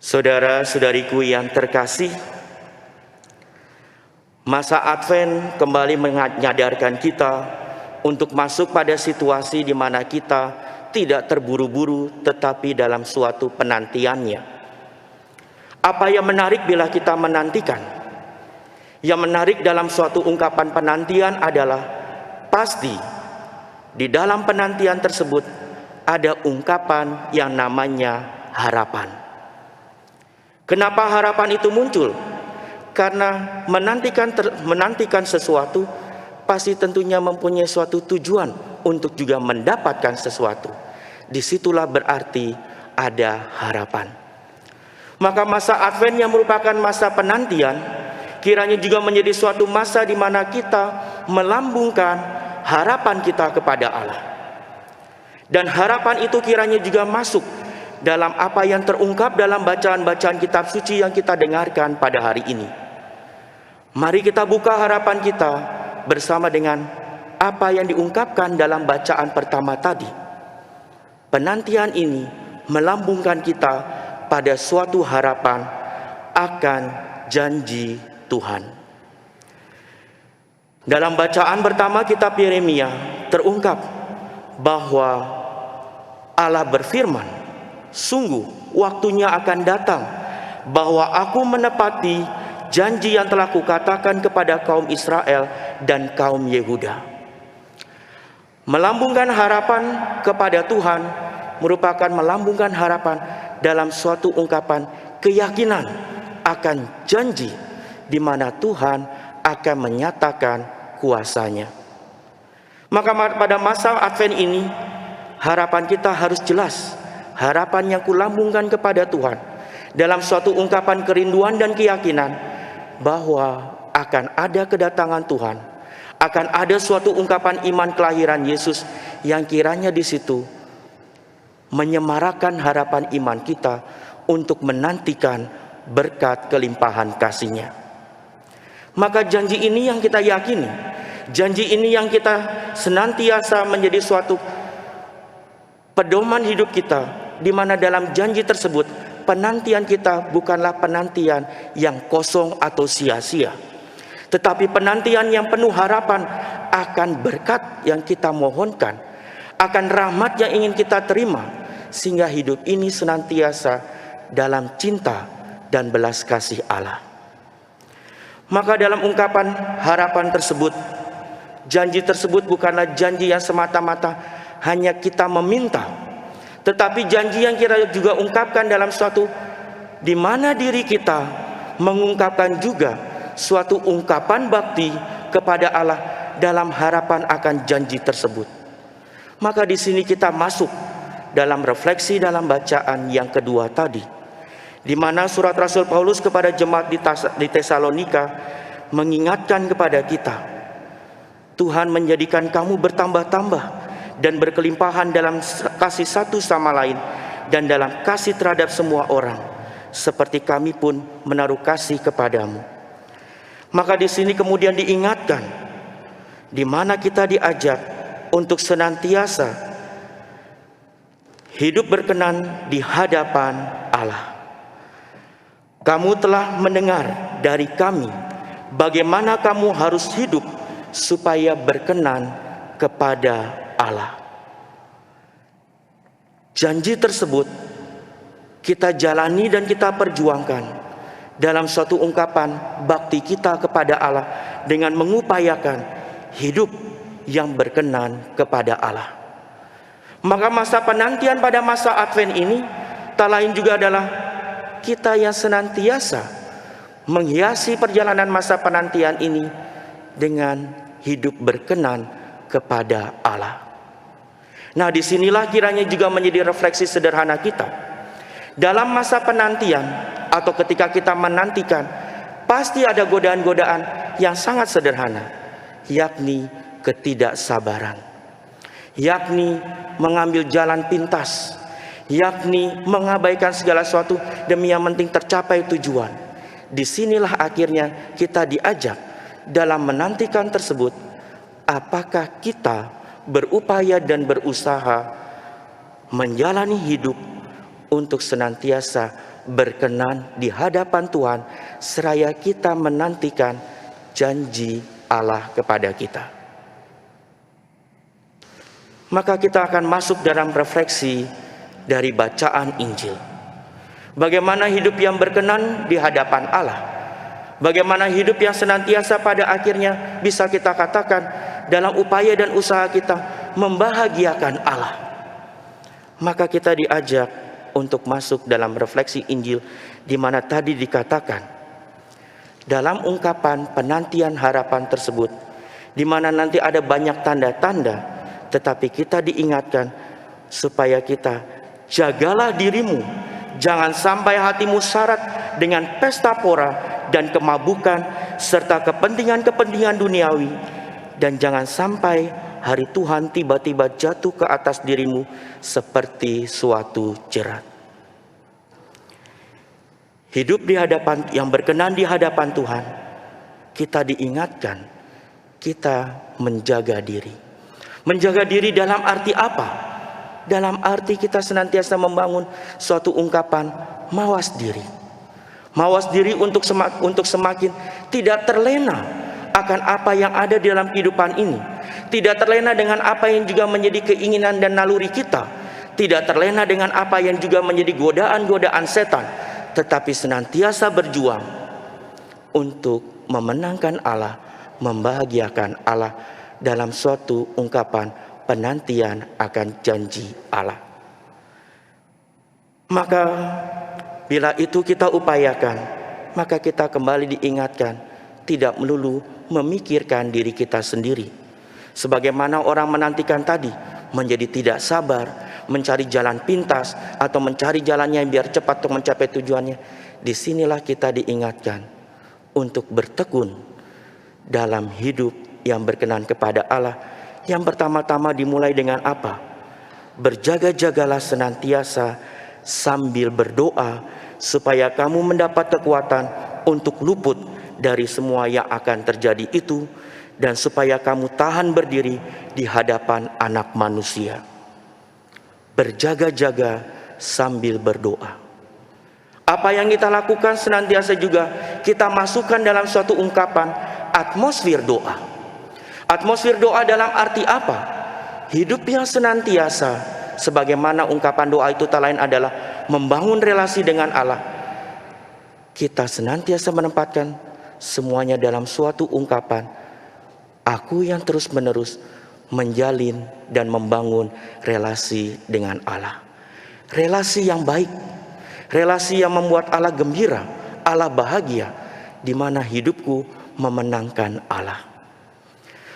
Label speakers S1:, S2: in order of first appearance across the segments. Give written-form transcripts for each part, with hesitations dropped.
S1: Saudara-saudariku yang terkasih, masa Advent kembali menyadarkan kita untuk masuk pada situasi di mana kita tidak terburu-buru tetapi dalam suatu penantiannya. Apa yang menarik bila kita menantikan? Yang menarik dalam suatu ungkapan penantian adalah pasti di dalam penantian tersebut ada ungkapan yang namanya harapan. Kenapa harapan itu muncul? Karena menantikan sesuatu pasti tentunya mempunyai suatu tujuan untuk juga mendapatkan sesuatu. Disitulah berarti ada harapan. Maka masa Advent yang merupakan masa penantian kiranya juga menjadi suatu masa di mana kita melambungkan harapan kita kepada Allah. Dan harapan itu kiranya juga masuk dalam apa yang terungkap dalam bacaan-bacaan kitab suci yang kita dengarkan pada hari ini. Mari kita buka harapan kita bersama dengan apa yang diungkapkan dalam bacaan pertama tadi. Penantian ini melambungkan kita pada suatu harapan akan janji Tuhan. Dalam bacaan pertama kitab Yeremia terungkap bahwa Allah berfirman, sungguh waktunya akan datang bahwa aku menepati janji yang telah kukatakan kepada kaum Israel dan kaum Yehuda. Melambungkan harapan kepada Tuhan merupakan melambungkan harapan dalam suatu ungkapan keyakinan akan janji di mana Tuhan akan menyatakan kuasanya. Maka pada masa Advent ini harapan kita harus jelas. Harapan yang kulambungkan kepada Tuhan dalam suatu ungkapan kerinduan dan keyakinan bahwa akan ada kedatangan Tuhan, akan ada suatu ungkapan iman kelahiran Yesus yang kiranya di situ menyemarakan harapan iman kita untuk menantikan berkat kelimpahan kasih-Nya. Maka janji ini yang kita yakini, janji ini yang kita senantiasa menjadi suatu pedoman hidup kita, di mana dalam janji tersebut penantian kita bukanlah penantian yang kosong atau sia-sia, tetapi penantian yang penuh harapan akan berkat yang kita mohonkan, akan rahmat yang ingin kita terima, sehingga hidup ini senantiasa dalam cinta dan belas kasih Allah. Maka dalam ungkapan harapan tersebut, janji tersebut bukanlah janji yang semata-mata hanya kita meminta, tetapi janji yang kita juga ungkapkan dalam suatu di mana diri kita mengungkapkan juga suatu ungkapan bakti kepada Allah dalam harapan akan janji tersebut. Maka di sini kita masuk dalam refleksi dalam bacaan yang kedua tadi, di mana surat Rasul Paulus kepada jemaat di Tesalonika mengingatkan kepada kita, Tuhan menjadikan kamu bertambah-tambah dan berkelimpahan dalam kasih satu sama lain dan dalam kasih terhadap semua orang, seperti kami pun menaruh kasih kepadamu. Maka di sini kemudian diingatkan, di mana kita diajak untuk senantiasa hidup berkenan di hadapan Allah. Kamu telah mendengar dari kami bagaimana kamu harus hidup supaya berkenan kepada Allah. Janji tersebut kita jalani dan kita perjuangkan dalam suatu ungkapan bakti kita kepada Allah dengan mengupayakan hidup yang berkenan kepada Allah. Maka masa penantian pada masa Advent ini tak lain juga adalah kita yang senantiasa menghiasi perjalanan masa penantian ini dengan hidup berkenan kepada Allah. Nah, disinilah kiranya juga menjadi refleksi sederhana kita. Dalam masa penantian atau ketika kita menantikan, pasti ada godaan-godaan yang sangat sederhana, yakni ketidaksabaran, yakni mengambil jalan pintas, yakni mengabaikan segala sesuatu demi yang penting tercapai tujuan. Disinilah akhirnya kita diajak dalam menantikan tersebut, apakah kita berupaya dan berusaha menjalani hidup untuk senantiasa berkenan di hadapan Tuhan seraya kita menantikan janji Allah kepada kita. Maka kita akan masuk dalam refleksi dari bacaan Injil. Bagaimana hidup yang berkenan di hadapan Allah? Bagaimana hidup yang senantiasa pada akhirnya bisa kita katakan dalam upaya dan usaha kita membahagiakan Allah? Maka kita diajak untuk masuk dalam refleksi Injil, di mana tadi dikatakan dalam ungkapan penantian harapan tersebut, di mana nanti ada banyak tanda-tanda, tetapi kita diingatkan supaya kita jagalah dirimu, jangan sampai hatimu syarat dengan pesta pora dan kemabukan serta kepentingan-kepentingan duniawi, dan jangan sampai hari Tuhan tiba-tiba jatuh ke atas dirimu seperti suatu jerat. Hidup di hadapan yang berkenan di hadapan Tuhan, kita diingatkan kita menjaga diri. Menjaga diri dalam arti apa? Dalam arti kita senantiasa membangun suatu ungkapan mawas diri. Mawas diri untuk semakin tidak terlena akan apa yang ada di dalam kehidupan ini. Tidak terlena dengan apa yang juga menjadi keinginan dan naluri kita. Tidak terlena dengan apa yang juga menjadi godaan-godaan setan. Tetapi senantiasa berjuang untuk memenangkan Allah, membahagiakan Allah dalam suatu ungkapan penantian akan janji Allah. Maka bila itu kita upayakan, maka kita kembali diingatkan tidak melulu memikirkan diri kita sendiri. Sebagaimana orang menantikan tadi, menjadi tidak sabar, mencari jalan pintas, atau mencari jalannya biar cepat untuk mencapai tujuannya. Disinilah kita diingatkan untuk bertekun dalam hidup yang berkenan kepada Allah. Yang pertama-tama dimulai dengan apa? Berjaga-jagalah senantiasa sambil berdoa, supaya kamu mendapat kekuatan untuk luput dari semua yang akan terjadi itu, dan supaya kamu tahan berdiri di hadapan Anak Manusia. Berjaga-jaga sambil berdoa. Apa yang kita lakukan senantiasa juga kita masukkan dalam suatu ungkapan atmosfer doa. Atmosfer doa dalam arti apa? Hidup yang senantiasa, sebagaimana ungkapan doa itu tak lain adalah membangun relasi dengan Allah. Kita senantiasa menempatkan semuanya dalam suatu ungkapan, aku yang terus-menerus menjalin dan membangun relasi dengan Allah. Relasi yang baik, relasi yang membuat Allah gembira, Allah bahagia, di mana hidupku memenangkan Allah.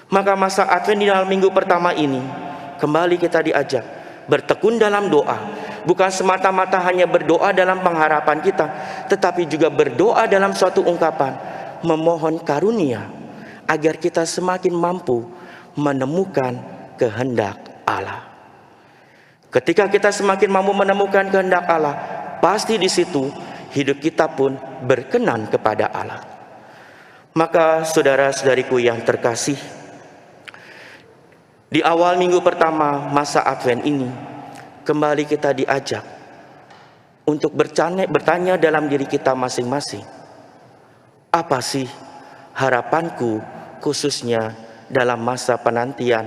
S1: Maka masa Advent di dalam minggu pertama ini, kembali kita diajak bertekun dalam doa. Bukan semata-mata hanya berdoa dalam pengharapan kita, tetapi juga berdoa dalam suatu ungkapan, memohon karunia, agar kita semakin mampu menemukan kehendak Allah. Ketika kita semakin mampu menemukan kehendak Allah, pasti di situ hidup kita pun berkenan kepada Allah. Maka saudara-saudariku yang terkasih, di awal minggu pertama masa Advent ini, kembali kita diajak untuk bertanya dalam diri kita masing-masing, apa sih harapanku khususnya dalam masa penantian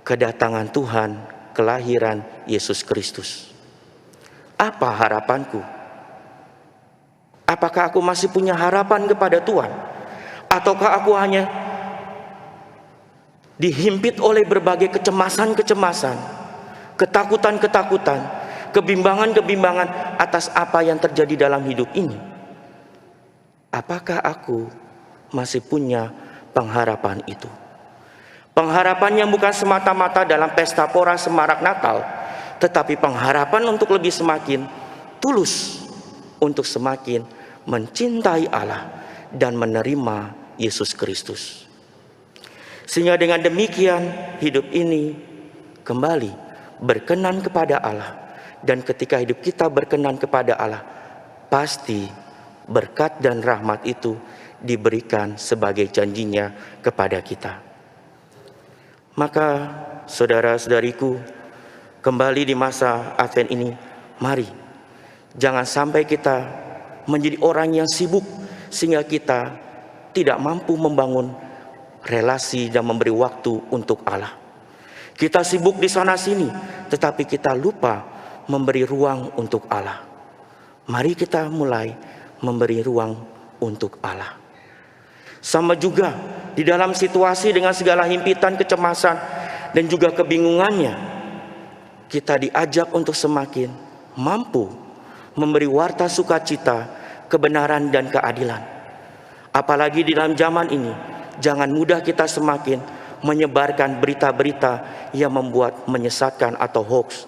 S1: kedatangan Tuhan, kelahiran Yesus Kristus? Apa harapanku? Apakah aku masih punya harapan kepada Tuhan? Ataukah aku hanya dihimpit oleh berbagai kecemasan-kecemasan, ketakutan-ketakutan, kebimbangan-kebimbangan atas apa yang terjadi dalam hidup ini? Apakah aku masih punya pengharapan itu? Pengharapan yang bukan semata-mata dalam pesta pora semarak Natal, tetapi pengharapan untuk lebih semakin tulus, untuk semakin mencintai Allah dan menerima Yesus Kristus. Sehingga dengan demikian hidup ini kembali berkenan kepada Allah. Dan ketika hidup kita berkenan kepada Allah, pasti berkat dan rahmat itu diberikan sebagai janjinya kepada kita. Maka saudara-saudariku, kembali di masa Advent ini, mari Jangan sampai kita menjadi orang yang sibuk sehingga kita tidak mampu membangun relasi dan memberi waktu untuk Allah. Kita sibuk di sana sini, tetapi kita lupa memberi ruang untuk Allah. Mari kita mulai memberi ruang untuk Allah. Sama juga di dalam situasi dengan segala himpitan, kecemasan, dan juga kebingungannya, kita diajak untuk semakin mampu memberi warta sukacita, kebenaran dan keadilan. Apalagi di dalam zaman ini, jangan mudah kita semakin menyebarkan berita-berita yang membuat menyesatkan atau hoax.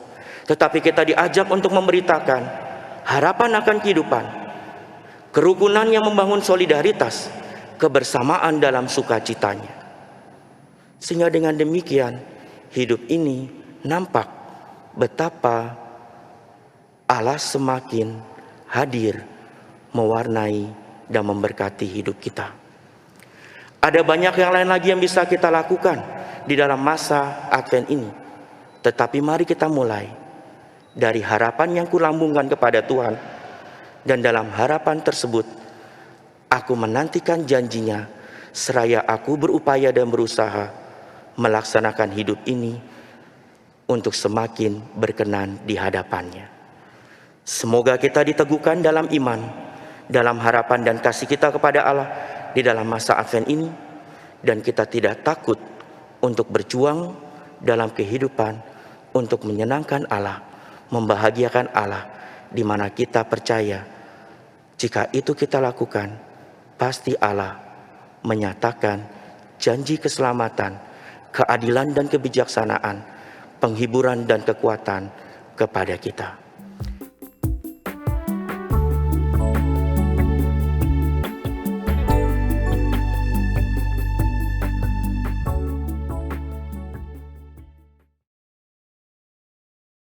S1: Tetapi kita diajak untuk memberitakan harapan akan kehidupan, kerukunan yang membangun solidaritas, kebersamaan dalam sukacitanya. Sehingga dengan demikian, hidup ini nampak betapa Allah semakin hadir, mewarnai dan memberkati hidup kita. Ada banyak yang lain lagi yang bisa kita lakukan di dalam masa Advent ini. Tetapi mari kita mulai dari harapan yang kulambungkan kepada Tuhan. Dan dalam harapan tersebut, aku menantikan janjinya, seraya aku berupaya dan berusaha melaksanakan hidup ini untuk semakin berkenan di hadapannya. Semoga kita diteguhkan dalam iman, dalam harapan dan kasih kita kepada Allah di dalam masa Advent ini, dan kita tidak takut untuk berjuang dalam kehidupan untuk menyenangkan Allah, membahagiakan Allah, di mana kita percaya jika itu kita lakukan, pasti Allah menyatakan janji keselamatan, keadilan dan kebijaksanaan, penghiburan dan kekuatan kepada kita.